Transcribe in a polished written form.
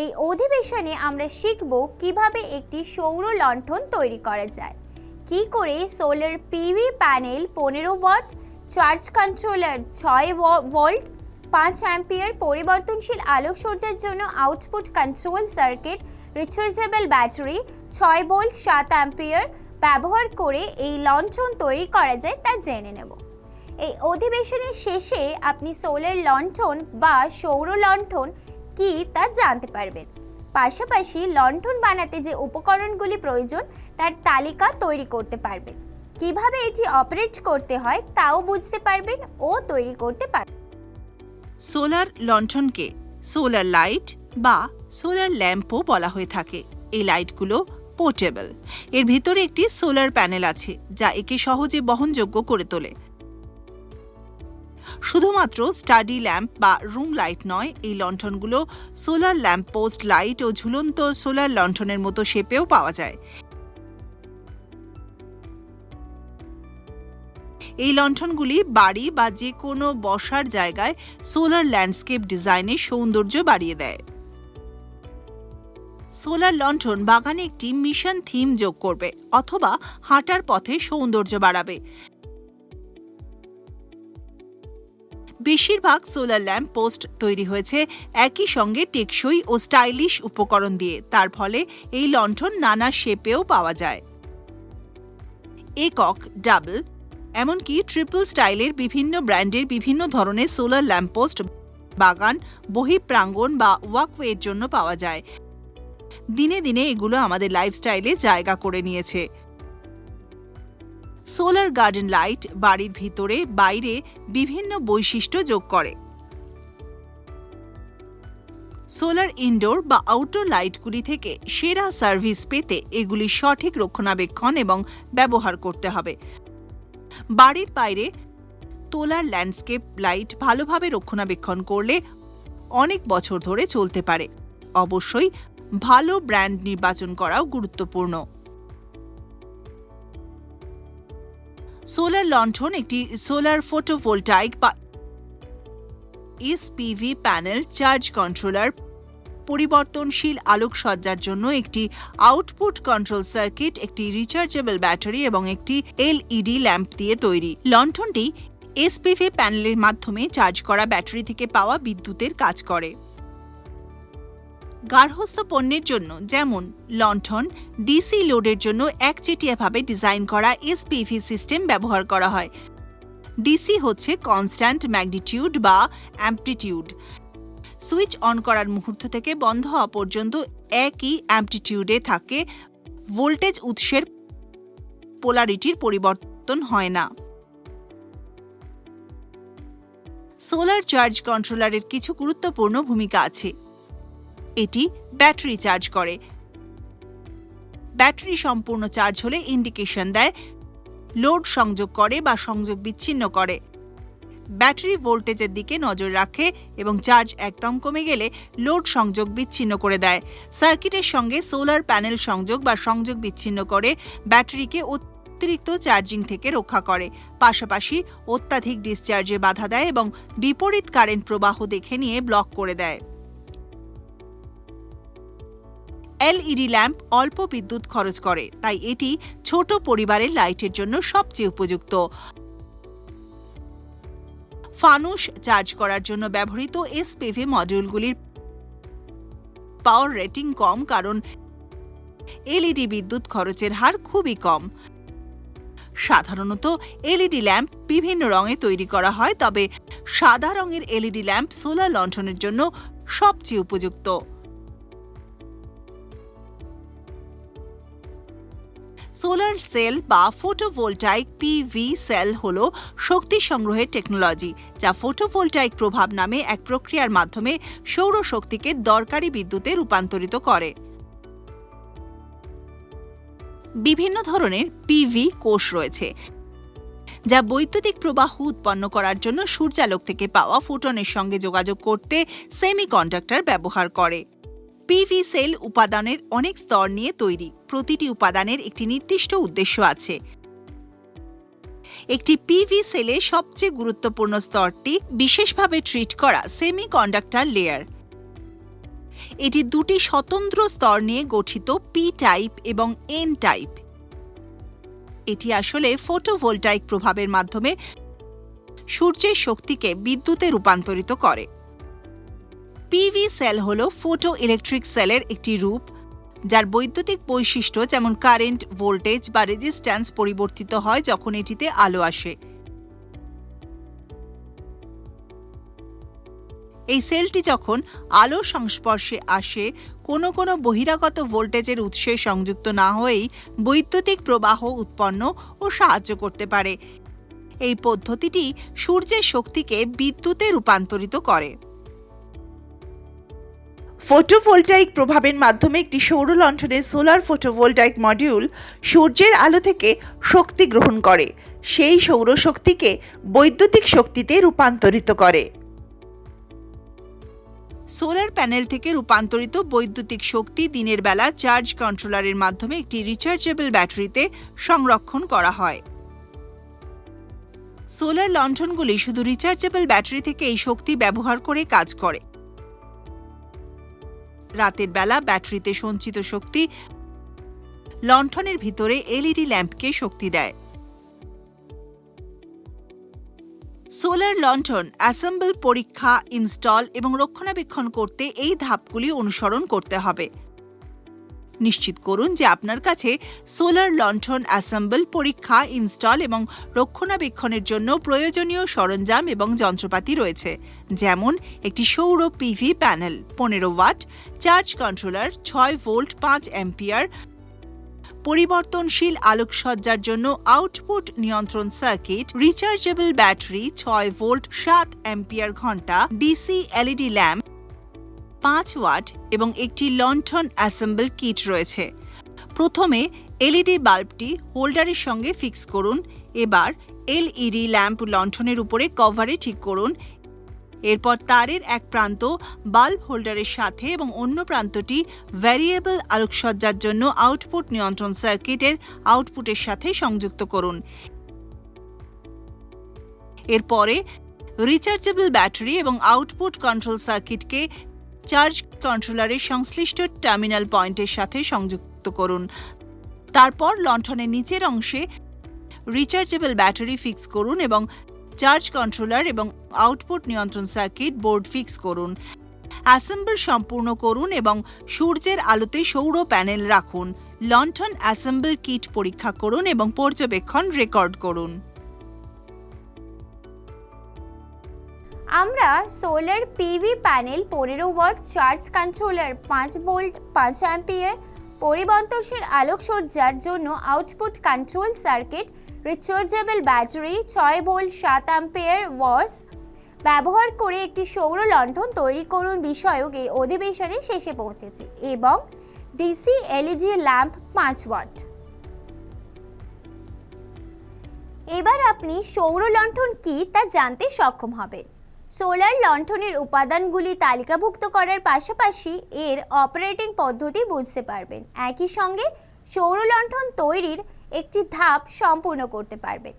এই অধিবেশনে আমরা শিখব কিভাবে একটি সৌর লণ্ঠন তৈরি করা যায়, কি করে solar PV panel 15 watt, charge controller 6 volt, 5 ampere পরিবর্তনশীল আলোকসজ্জার জন্য output control circuit, rechargeable battery 6 volt 7 ampere ব্যবহার করে এই লণ্ঠন তৈরি করা যায় তা জেনে নেব। এই অধিবেশনের শেষে আপনি সোলার লণ্ঠন বা সৌর লণ্ঠন কি তা জানতে পারবেন। পাশাপাশি লণ্ঠন বানাতে যে উপকরণগুলি প্রয়োজন তার তালিকা তৈরি করতে পারবেন। কিভাবে এটি অপারেট করতে হয় তাও বুঝতে পারবেন ও তৈরি করতে পারবেন। সোলার লণ্ঠনকে সোলার লাইট বা সোলার ল্যাম্পও বলা হয়ে থাকে। এই লাইটগুলো পোর্টেবল। এর ভিতরে একটি সোলার প্যানেল আছে যা একে সহজে বহনযোগ্য করে তোলে। শুধুমাত্র স্টাডি ল্যাম্প বা রুম লাইট নয়, এই লণ্ঠনগুলো সোলার ল্যাম্প পোস্ট লাইট ও ঝুলন্ত সোলার লণ্ঠনের মতো শেপেও পাওয়া যায়। এই লণ্ঠনগুলি বাড়ি বা যে কোনো বসার জায়গায় সোলার ল্যান্ডস্কেপ ডিজাইনের সৌন্দর্য বাড়িয়ে দেয়। সোলার লণ্ঠন বাগানে একটি মিশন থিম যোগ করবে অথবা হাঁটার পথে সৌন্দর্য বাড়াবে। বেশিরভাগ সোলার ল্যাম্প পোস্ট তৈরি হয়েছে একই সঙ্গে টেকসই ও স্টাইলিশ উপকরণ দিয়ে। তার ফলে এই লণ্ঠন নানা শেপেও পাওয়া যায়। একক, ডাবল, এমনকি ট্রিপল স্টাইলের বিভিন্ন ব্র্যান্ডের বিভিন্ন ধরনের সোলার ল্যাম্পপোস্ট বাগান, বহিঃপ্রাঙ্গণ বা ওয়াকওয়ের জন্য পাওয়া যায়। দিনে দিনে এগুলো আমাদের লাইফস্টাইলে জায়গা করে নিয়েছে। সোলার গার্ডেন লাইট বাড়ির ভিতরে বাইরে বিভিন্ন বৈশিষ্ট্য যোগ করে। সোলার ইনডোর বা আউটডোর লাইটগুলি থেকে সেরা সার্ভিস পেতে এগুলি সঠিক রক্ষণাবেক্ষণ এবং ব্যবহার করতে হবে। বাড়ির বাইরে সোলার ল্যান্ডস্কেপ লাইট ভালোভাবে রক্ষণাবেক্ষণ করলে অনেক বছর ধরে চলতে পারে। অবশ্যই ভালো ব্র্যান্ড নির্বাচন করাও গুরুত্বপূর্ণ। সোলার লণ্ঠন একটি সোলার ফটোভোল্টাইক বা এসপিভি প্যানেল, চার্জ কন্ট্রোলার, পরিবর্তনশীল আলোকসজ্জার জন্য একটি আউটপুট কন্ট্রোল সার্কিট, একটি রিচার্জেবল ব্যাটারি এবং একটি এলইডি ল্যাম্প দিয়ে তৈরি। লণ্ঠনটি এসপিভি প্যানেলের মাধ্যমে চার্জ করা ব্যাটারি থেকে পাওয়া বিদ্যুতের কাজ করে। গার্হস্থ্য পণ্যের জন্য যেমন লণ্ঠন, ডিসি লোডের জন্য একচেটিয়াভাবে ডিজাইন করা এসপিভি সিস্টেম ব্যবহার করা হয়। ডিসি হচ্ছে কনস্ট্যান্ট ম্যাগনিটিউড বা অ্যাম্প্লিটিউড। সুইচ অন করার মুহূর্ত থেকে বন্ধ হওয়া পর্যন্ত একই অ্যাম্প্লিটিউডে থাকে। ভোল্টেজ উৎসের পোলারিটির পরিবর্তন হয় না। সোলার চার্জ কন্ট্রোলারের কিছু গুরুত্বপূর্ণ ভূমিকা আছে। এটি ব্যাটারি চার্জ করে। ব্যাটারি সম্পূর্ণ চার্জ হলে ইন্ডিকেশন দেয়, লোড সংযোগ করে বা সংযোগ বিচ্ছিন্ন করে। ব্যাটারি ভোল্টেজের দিকে নজর রাখে এবং চার্জ একদম কমে গেলে লোড সংযোগ বিচ্ছিন্ন করে দেয়। সার্কিটের সঙ্গে সোলার প্যানেল সংযোগ বা সংযোগ বিচ্ছিন্ন করে ব্যাটারিকে অতিরিক্ত চার্জিং থেকে রক্ষা করে। পাশাপাশি অত্যাধিক ডিসচার্জে বাধা দেয় এবং বিপরীত কারেন্ট প্রবাহ দেখে নিয়ে ব্লক করে দেয়। এলইডি ল্যাম্প অল্প বিদ্যুৎ খরচ করে, তাই এটি ছোট পরিবারের লাইটের জন্য সবচেয়ে উপযুক্ত। ফানুস চার্জ করার জন্য ব্যবহৃত এসপিভি মডিউলগুলির পাওয়ার রেটিং কম, কারণ এলইডি বিদ্যুৎ খরচের হার খুবই কম। সাধারণত এলইডি ল্যাম্প বিভিন্ন রঙে তৈরি করা হয়, তবে সাদা রঙের এলইডি ল্যাম্প সোলার লণ্ঠনের জন্য সবচেয়ে উপযুক্ত। সোলার সেল বা ফটোভোল্টাইক পিভি সেল হল শক্তি সংগ্রহের টেকনোলজি, যা ফটোভোল্টাইক প্রভাব নামে এক প্রক্রিয়ার মাধ্যমে সৌর শক্তিকে দরকারি বিদ্যুতে রূপান্তরিত করে। বিভিন্ন ধরনের পিভি কোষ রয়েছে, যা বৈদ্যুতিক প্রবাহ উৎপন্ন করার জন্য সূর্যালোক থেকে পাওয়া ফোটনের সঙ্গে যোগাযোগ করতে সেমিকন্ডাক্টর ব্যবহার করে। পিভি সেল উপাদানের অনেক স্তর নিয়ে তৈরি। প্রতিটি উপাদানের একটি নির্দিষ্ট উদ্দেশ্য আছে। একটি পিভি সেলে সবচেয়ে গুরুত্বপূর্ণ স্তরটি বিশেষভাবে ট্রিট করা সেমিকন্ডাক্টর লেয়ার। এটি দুটি স্বতন্ত্র স্তর নিয়ে গঠিত, পি টাইপ এবং এন টাইপ। এটি আসলে ফটোভোল্টাইক প্রভাবের মাধ্যমে সূর্যের শক্তিকে বিদ্যুতে রূপান্তরিত করে। পিভি সেল হল ফটো ইলেকট্রিক সেলের একটি রূপ, যার বৈদ্যুতিক বৈশিষ্ট্য যেমন কারেন্ট, ভোল্টেজ বা রেজিস্ট্যান্স পরিবর্তিত হয় যখন এটিতে আলো আসে। এই সেলটি যখন আলোর সংস্পর্শে আসে, কোনো কোনো বহিরাগত ভোল্টেজের উৎসে সংযুক্ত না হয়েই বৈদ্যুতিক প্রবাহ উৎপন্ন ও সাহায্য করতে পারে। এই পদ্ধতিটি সূর্যের শক্তিকে বিদ্যুতে রূপান্তরিত করে। ফটোভোল্টাইক প্রভাবের মাধ্যমে একটি সৌর লণ্ঠনের সোলার ফটোভোল্টাইক মডিউল সূর্যের আলো থেকে শক্তি গ্রহণ করে, সেই সৌর শক্তিকে বৈদ্যুতিক শক্তিতে রূপান্তরিত করে। সোলার প্যানেল থেকে রূপান্তরিত বৈদ্যুতিক শক্তি দিনের বেলা চার্জ কন্ট্রোলারের মাধ্যমে একটি রিচার্জেবল ব্যাটারিতে সংরক্ষণ করা হয়। সোলার লণ্ঠনগুলি শুধু রিচার্জেবল ব্যাটারি থেকে এই শক্তি ব্যবহার করে কাজ করে। রাতের বেলা ব্যাটারিতে সঞ্চিত শক্তি লণ্ঠনের ভিতরে এলইডি ল্যাম্পকে শক্তি দেয়। সোলার লণ্ঠন অ্যাসেম্বল, পরীক্ষা, ইনস্টল এবং রক্ষণাবেক্ষণ করতে এই ধাপগুলি অনুসরণ করতে হবে। নিশ্চিত করুন যে আপনার কাছে সোলার লণ্ঠন অ্যাসেম্বল, পরীক্ষা, ইনস্টল এবং রক্ষণাবেক্ষণের জন্য প্রয়োজনীয় সরঞ্জাম এবং যন্ত্রপাতি রয়েছে, যেমন একটি সৌর PV panel, 15 watt, charge controller, 6 volt 5 ampere, পরিবর্তনশীল আলোকসজ্জার জন্য আউটপুট নিয়ন্ত্রণ circuit, rechargeable battery 6 volt 7 ampere ঘন্টা, ডিসি এলইডি ল্যাম্প 5 ওয়াট এবং একটি লণ্ঠন অ্যাসেম্বল কিট রয়েছে। প্রথমে এলইডি বাল্বটি হোল্ডারের সঙ্গে ফিক্স করুন। এবার এলইডি ল্যাম্প লণ্ঠনের উপরে কভারে ঠিক করুন। এরপর তারের এক প্রান্ত বাল্ব হোল্ডারের সাথে এবং অন্য প্রান্তটি ভ্যারিয়েবল আলোকসজ্জার জন্য আউটপুট নিয়ন্ত্রণ সার্কিটের আউটপুটের সাথে সংযুক্ত করুন। এরপরে রিচার্জেবল ব্যাটারি এবং আউটপুট কন্ট্রোল সার্কিটকে চার্জ কন্ট্রোলারের সংশ্লিষ্ট টার্মিনাল পয়েন্টের সাথে সংযুক্ত করুন। তারপর লণ্ঠনের নিচের অংশে রিচার্জেবল ব্যাটারি ফিক্স করুন এবং চার্জ কন্ট্রোলার এবং আউটপুট নিয়ন্ত্রণ সার্কিট বোর্ড ফিক্স করুন। অ্যাসেম্বল সম্পূর্ণ করুন এবং সূর্যের আলোতে সৌর প্যানেল রাখুন। লণ্ঠন অ্যাসেম্বল কিট পরীক্ষা করুন এবং পর্যবেক্ষণ রেকর্ড করুন। আমরা solar PV panel 15 watt, charge controller 5 volt 5 ampere, পরিবর্তনশীল আলোকসজ্জার জন্য output control circuit, rechargeable battery 6 volt 7 ampere watts ব্যবহার করে একটি সৌর লণ্ঠন তৈরি করুন বিষয়ক এই অধিবেশনের শেষে পৌঁছেছি, এবং ডিসি এলইডি ল্যাম্প 5 ওয়াট। এবার আপনি সৌর লণ্ঠন কি তা জানতে সক্ষম হবেন। সোলার লণ্ঠনের উপাদানগুলি তালিকাভুক্ত করার পাশাপাশি এর অপারেটিং পদ্ধতি বুঝতে পারবেন। একই সঙ্গে সৌর লণ্ঠন তৈরির একটি ধাপ সম্পূর্ণ করতে পারবেন।